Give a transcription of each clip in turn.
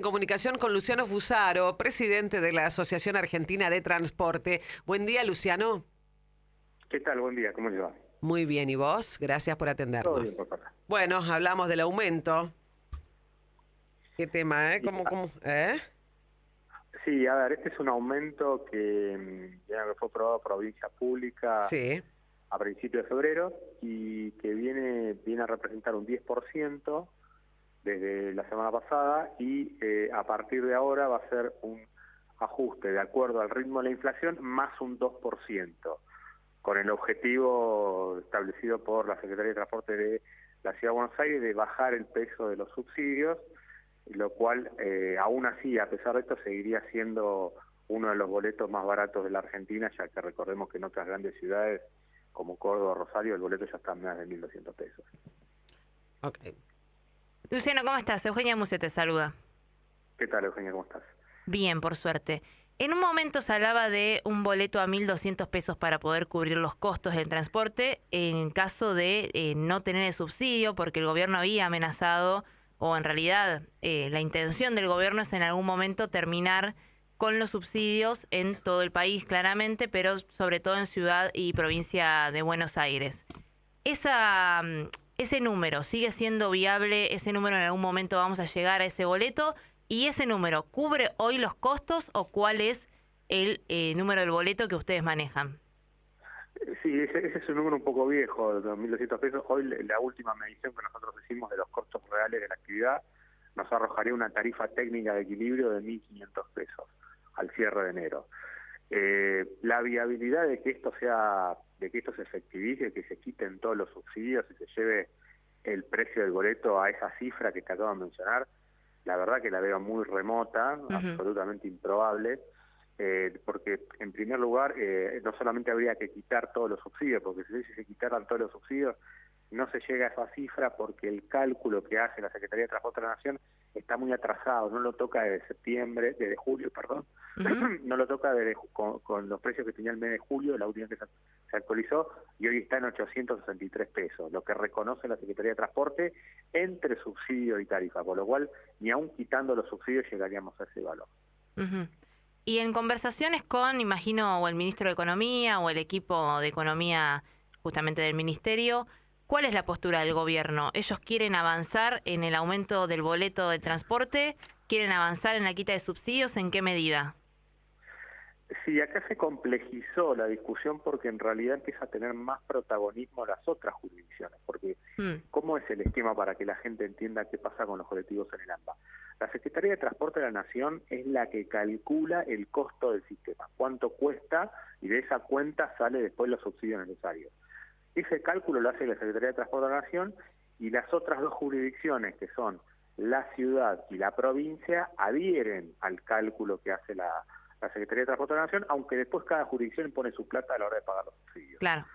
comunicación con Luciano Fusaro, presidente de la Asociación Argentina de Transporte. Buen día, Luciano. ¿Qué tal? Buen día, ¿cómo le va? Muy bien, ¿y vos? Gracias por Todo bien, atendernos. por favor. Bueno, hablamos del aumento. ¿Qué tema, eh? ¿Eh? Sí, a ver, este es un aumento que ya fue aprobado por audiencia pública Sí. a principios de febrero y que viene a representar un 10% desde la semana pasada y a partir de ahora va a ser un ajuste de acuerdo al ritmo de la inflación más un 2%, con el objetivo establecido por la Secretaría de Transporte de la Ciudad de Buenos Aires de bajar el peso de los subsidios, lo cual, aún así, a pesar de esto, seguiría siendo uno de los boletos más baratos de la Argentina, ya que recordemos que en otras grandes ciudades, como Córdoba o Rosario, el boleto ya está en más de 1.200 pesos. Ok. Luciano, ¿cómo estás? Eugenia Mucio te saluda. ¿Qué tal, Eugenia? ¿Cómo estás? Bien, por suerte. En un momento se hablaba de un boleto a 1.200 pesos para poder cubrir los costos del transporte en caso de no tener el subsidio, porque el gobierno había amenazado, o en realidad la intención del gobierno es en algún momento terminar con los subsidios en todo el país, claramente, pero sobre todo en ciudad y provincia de Buenos Aires. Ese número sigue siendo viable, ese número en algún momento vamos a llegar a ese boleto, y ese número cubre hoy los costos o cuál es el número del boleto que ustedes manejan. Sí, ese es un número un poco viejo, de 1.200 pesos. Hoy la última medición que nosotros hicimos de los costos reales de la actividad nos arrojaría una tarifa técnica de equilibrio de 1.500 pesos al cierre de enero. La viabilidad de que esto se efectivice, que se quiten todos los subsidios y se lleve el precio del boleto a esa cifra que te acabo de mencionar, la verdad que la veo muy remota, absolutamente improbable, porque en primer lugar no solamente habría que quitar todos los subsidios, porque si se quitaran todos los subsidios no se llega a esa cifra porque el cálculo que hace la Secretaría de Transporte de la Nación está muy atrasado, no lo toca desde julio, no lo toca con los precios que tenía el mes de julio, la última que se actualizó, y hoy está en 863 pesos, lo que reconoce la Secretaría de Transporte entre subsidio y tarifa, por lo cual ni aún quitando los subsidios llegaríamos a ese valor. Y en conversaciones con, imagino, o el ministro de Economía o el equipo de Economía justamente del Ministerio, ¿cuál es la postura del gobierno? ¿Ellos quieren avanzar en el aumento del boleto del transporte? ¿Quieren avanzar en la quita de subsidios? ¿En qué medida? Sí, acá se complejizó la discusión porque en realidad empieza a tener más protagonismo las otras jurisdicciones, porque ¿cómo es el esquema para que la gente entienda qué pasa con los colectivos en el AMBA? La Secretaría de Transporte de la Nación es la que calcula el costo del sistema, cuánto cuesta, y de esa cuenta sale después los subsidios necesarios. Ese cálculo lo hace la Secretaría de Transporte de la Nación, y las otras dos jurisdicciones, que son la ciudad y la provincia, adhieren al cálculo que hace la Secretaría de Transporte de la Nación, aunque después cada jurisdicción pone su plata a la hora de pagar los subsidios. Claro.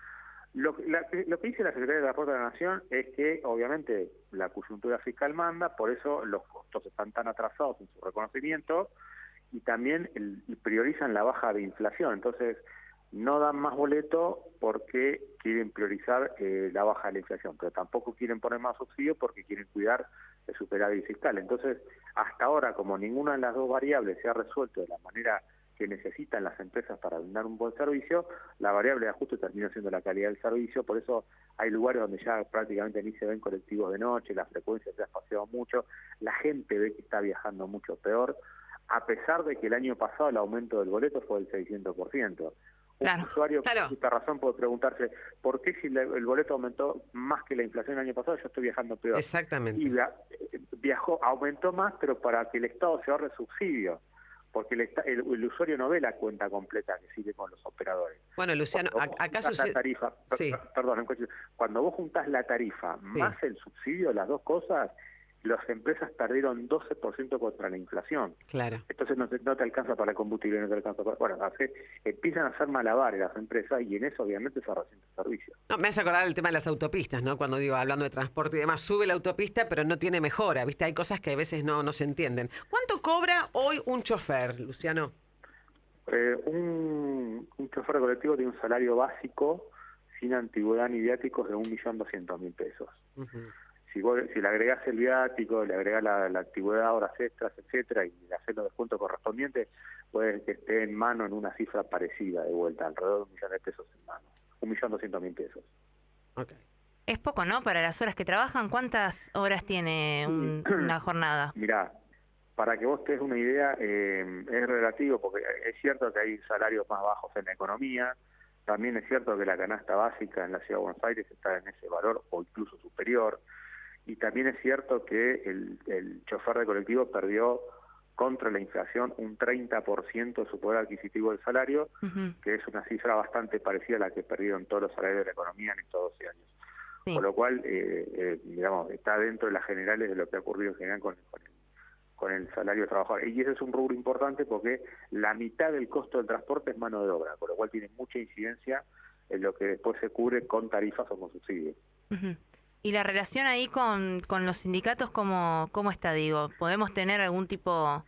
Lo que dice la Secretaría de Transporte de la Nación es que, obviamente, la coyuntura fiscal manda, por eso los costos están tan atrasados en su reconocimiento, y también priorizan la baja de inflación. Entonces, no dan más boleto porque quieren priorizar la baja de la inflación, pero tampoco quieren poner más subsidio porque quieren cuidar el superávit fiscal. Entonces, hasta ahora, como ninguna de las dos variables se ha resuelto de la manera que necesitan las empresas para brindar un buen servicio, la variable de ajuste termina siendo la calidad del servicio. Por eso hay lugares donde ya prácticamente ni se ven colectivos de noche, la frecuencia se ha espaciado mucho, la gente ve que está viajando mucho peor, a pesar de que el año pasado el aumento del boleto fue del 600%. Claro. Un usuario con justa razón puede preguntarse, ¿por qué si el boleto aumentó más que la inflación el año pasado, yo estoy viajando peor? Exactamente. Y aumentó más, pero para que el Estado se ahorre subsidios, porque el usuario no ve la cuenta completa que sigue con los operadores. Bueno, Luciano, acá sucede... Tarifa, Sí. Perdón, cuando vos juntás la tarifa más el subsidio, las dos cosas, las empresas perdieron 12% contra la inflación. Claro. Entonces no te alcanza para el combustible, no te alcanza para... Bueno, empiezan a hacer malabares las empresas y en eso obviamente se resiente el servicio. No, me hace acordar el tema de las autopistas, ¿no? Cuando digo, hablando de transporte y demás, sube la autopista, pero no tiene mejora, ¿viste? Hay cosas que a veces no se entienden. ¿Cuánto cobra hoy un chofer, Luciano? Un chofer de colectivo tiene un salario básico sin antigüedad ni viáticos de 1.200.000 pesos. si le agregás el viático, le agregás la antigüedad, horas extras, etcétera, y le haces los descuentos correspondientes, puede que esté en mano en una cifra parecida de vuelta, alrededor de 1.000.000 pesos en mano, 1.200.000 pesos. Okay. Es poco, ¿no? Para las horas que trabajan, ¿cuántas horas tiene una jornada? Mirá, para que vos te des una idea, es relativo, porque es cierto que hay salarios más bajos en la economía, también es cierto que la canasta básica en la Ciudad de Buenos Aires está en ese valor o incluso superior, y también es cierto que el chofer de colectivo perdió contra la inflación un 30% de su poder adquisitivo del salario, que es una cifra bastante parecida a la que perdieron todos los salarios de la economía en estos 12 años. Sí. Con lo cual, digamos, está dentro de las generales de lo que ha ocurrido en general con el salario de trabajador. Y ese es un rubro importante porque la mitad del costo del transporte es mano de obra, con lo cual tiene mucha incidencia en lo que después se cubre con tarifas o con subsidios. ¿Y la relación ahí con los sindicatos cómo está, digo? ¿Podemos tener algún tipo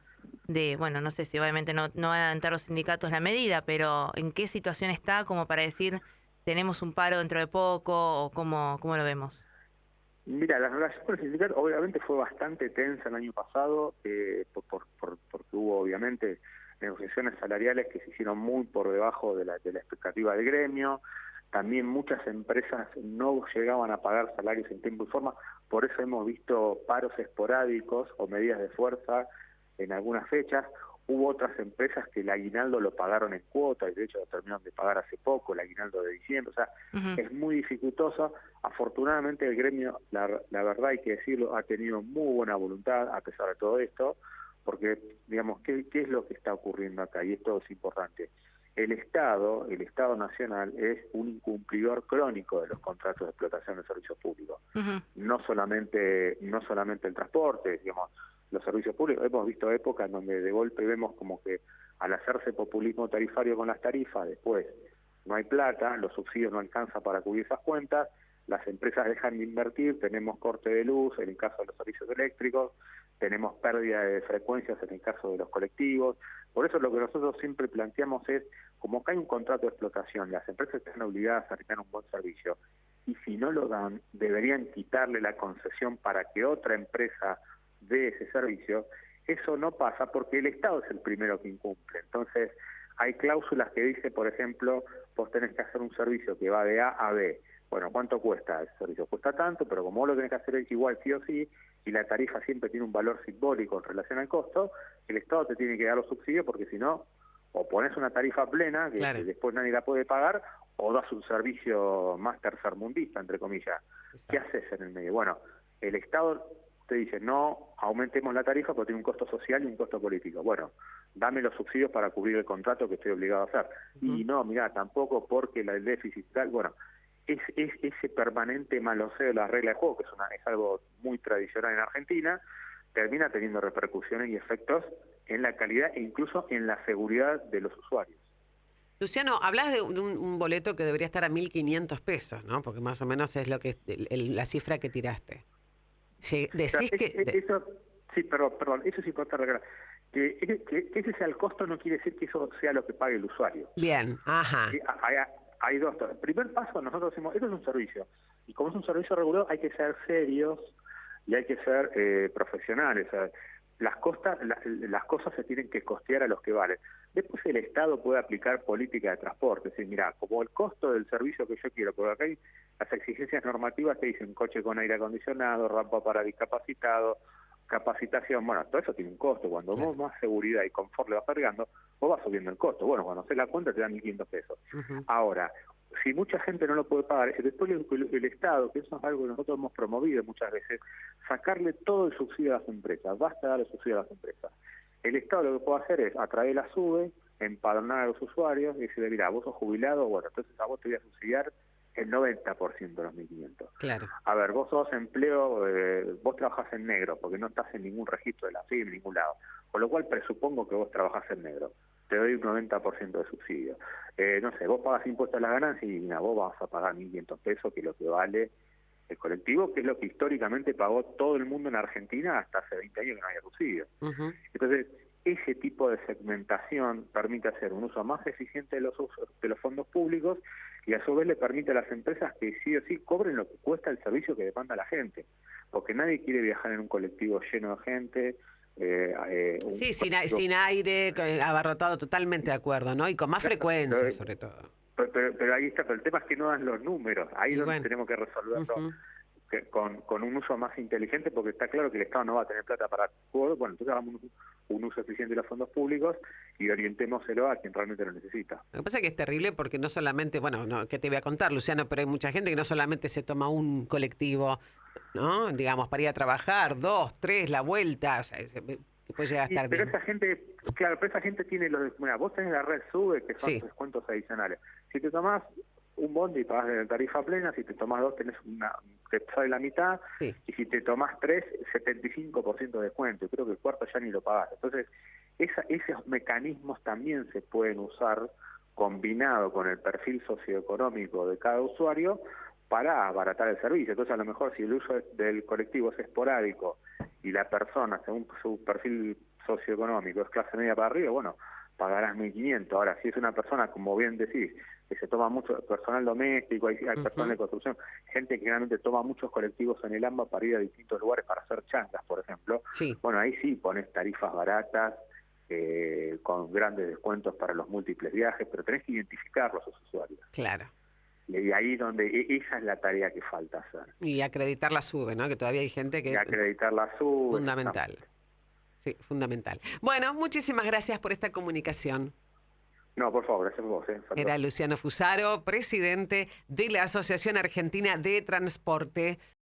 de, bueno, no sé si obviamente no van a adelantar los sindicatos la medida, pero ¿en qué situación está como para decir tenemos un paro dentro de poco o cómo lo vemos? Mira, la relación con el sindicato obviamente fue bastante tensa el año pasado, porque hubo obviamente negociaciones salariales que se hicieron muy por debajo de la expectativa del gremio. También muchas empresas no llegaban a pagar salarios en tiempo y forma, por eso hemos visto paros esporádicos o medidas de fuerza en algunas fechas. Hubo otras empresas que el aguinaldo lo pagaron en cuota y de hecho lo terminaron de pagar hace poco, el aguinaldo de diciembre. O sea, es muy dificultoso. Afortunadamente el gremio, la verdad hay que decirlo, ha tenido muy buena voluntad a pesar de todo esto, porque, digamos, ¿qué es lo que está ocurriendo acá? Y esto es importante. El Estado Nacional es un incumplidor crónico de los contratos de explotación de servicios públicos. No solamente el transporte, digamos, los servicios públicos. Hemos visto épocas donde de golpe vemos como que al hacerse populismo tarifario con las tarifas, después no hay plata, los subsidios no alcanzan para cubrir esas cuentas, las empresas dejan de invertir, tenemos corte de luz en el caso de los servicios eléctricos, tenemos pérdida de frecuencias en el caso de los colectivos. Por eso lo que nosotros siempre planteamos es, como que hay un contrato de explotación, las empresas están obligadas a dar un buen servicio, y si no lo dan, deberían quitarle la concesión para que otra empresa dé ese servicio. Eso no pasa porque el Estado es el primero que incumple. Entonces, hay cláusulas que dice, por ejemplo, vos tenés que hacer un servicio que va de A a B. Bueno, ¿cuánto cuesta ese servicio? Cuesta tanto, pero como vos lo tenés que hacer es igual sí o sí, y la tarifa siempre tiene un valor simbólico en relación al costo, el Estado te tiene que dar los subsidios porque si no, o pones una tarifa plena, que después nadie la puede pagar, o das un servicio más tercermundista, entre comillas. Exacto. ¿Qué haces en el medio? Bueno, el Estado te dice, no aumentemos la tarifa porque tiene un costo social y un costo político. Bueno, dame los subsidios para cubrir el contrato que estoy obligado a hacer. Y no, mirá, tampoco porque el déficit tal, bueno, es ese permanente maloseo de las reglas de juego, que es algo muy tradicional en Argentina, termina teniendo repercusiones y efectos en la calidad e incluso en la seguridad de los usuarios. Luciano, hablas de un boleto que debería estar a 1.500 pesos, ¿no? Porque más o menos es lo que la cifra que tiraste. Decís eso, sí, perdón, eso es importante recordar. Que ese sea el costo no quiere decir que eso sea lo que pague el usuario. Bien, ajá. Hay dos. El primer paso, nosotros decimos, esto es un servicio. Y como es un servicio regulado, hay que ser serios y hay que ser profesionales. O sea, las cosas se tienen que costear a los que valen. Después el Estado puede aplicar política de transporte. Es decir, mira, como el costo del servicio que yo quiero, porque acá hay las exigencias normativas que dicen coche con aire acondicionado, rampa para discapacitados, capacitación, bueno, todo eso tiene un costo. Cuando vos más seguridad y confort le vas cargando, vos vas subiendo el costo. Bueno, cuando haces la cuenta te dan 1.500 pesos. Ahora, si mucha gente no lo puede pagar, después el Estado, que eso es algo que nosotros hemos promovido muchas veces, sacarle todo el subsidio a las empresas, basta dar el subsidio a las empresas. El Estado lo que puede hacer es atraer la SUBE, empadronar a los usuarios y decirle, mira, vos sos jubilado, bueno, entonces a vos te voy a subsidiar el 90% de los 1.500. Claro. A ver, vos sos empleo, vos trabajás en negro, porque no estás en ningún registro de la FIB, en ningún lado. Con lo cual presupongo que vos trabajás en negro. Te doy un 90% de subsidio. No sé, vos pagas impuestos a las ganancias y mira, vos vas a pagar 1.500 pesos, que es lo que vale el colectivo, que es lo que históricamente pagó todo el mundo en Argentina hasta hace 20 años que no había subsidio. Entonces, ese tipo de segmentación permite hacer un uso más eficiente de los fondos públicos y a su vez le permite a las empresas que sí o sí cobren lo que cuesta el servicio que demanda la gente. porque nadie quiere viajar en un colectivo lleno de gente. Sí, sin aire, abarrotado, totalmente de acuerdo, ¿no? Y con más frecuencia, sobre todo. Pero ahí está, pero el tema es que no dan los números, ahí es donde bueno. tenemos que resolverlo. Ujú. Con un uso más inteligente, porque está claro que el Estado no va a tener plata para todo. Bueno, entonces hagamos un uso eficiente de los fondos públicos y orientémoselo a quien realmente lo necesita. Lo que pasa es que es terrible porque no solamente, bueno, no, ¿qué te voy a contar, Luciano? Pero hay mucha gente que no solamente se toma un colectivo, ¿no? Digamos, para ir a trabajar, 2, 3, la vuelta, o sea, que puede llegar a estar Pero bien. esa gente, claro, pero esa gente tiene mira, vos tenés la red SUBE, que son Sí. descuentos adicionales. Si te tomás un bondi pagás de tarifa plena, si te tomás 2 te sale la mitad, Sí. y si te tomás 3, 75% de descuento, y creo que el cuarto ya ni lo pagás. Entonces, esos mecanismos también se pueden usar combinado con el perfil socioeconómico de cada usuario para abaratar el servicio. Entonces, a lo mejor si el uso del colectivo es esporádico y la persona, según su perfil socioeconómico, es clase media para arriba, bueno, pagarás 1.500. Ahora, si es una persona, como bien decís, que se toma mucho personal doméstico, hay personal de construcción, gente que realmente toma muchos colectivos en el AMBA para ir a distintos lugares para hacer changas, por ejemplo, Sí. bueno, ahí sí pones tarifas baratas, con grandes descuentos para los múltiples viajes, pero tenés que identificarlos a los usuarios. Claro. Y ahí donde esa es la tarea que falta hacer. Y acreditar la SUBE, ¿no? Que todavía hay gente Y que... acreditar la SUBE. Fundamental. Sí, fundamental. Bueno, muchísimas gracias por esta comunicación. No, por favor, gracias a vos. Era Luciano Fusaro, presidente de la Asociación Argentina de Transporte.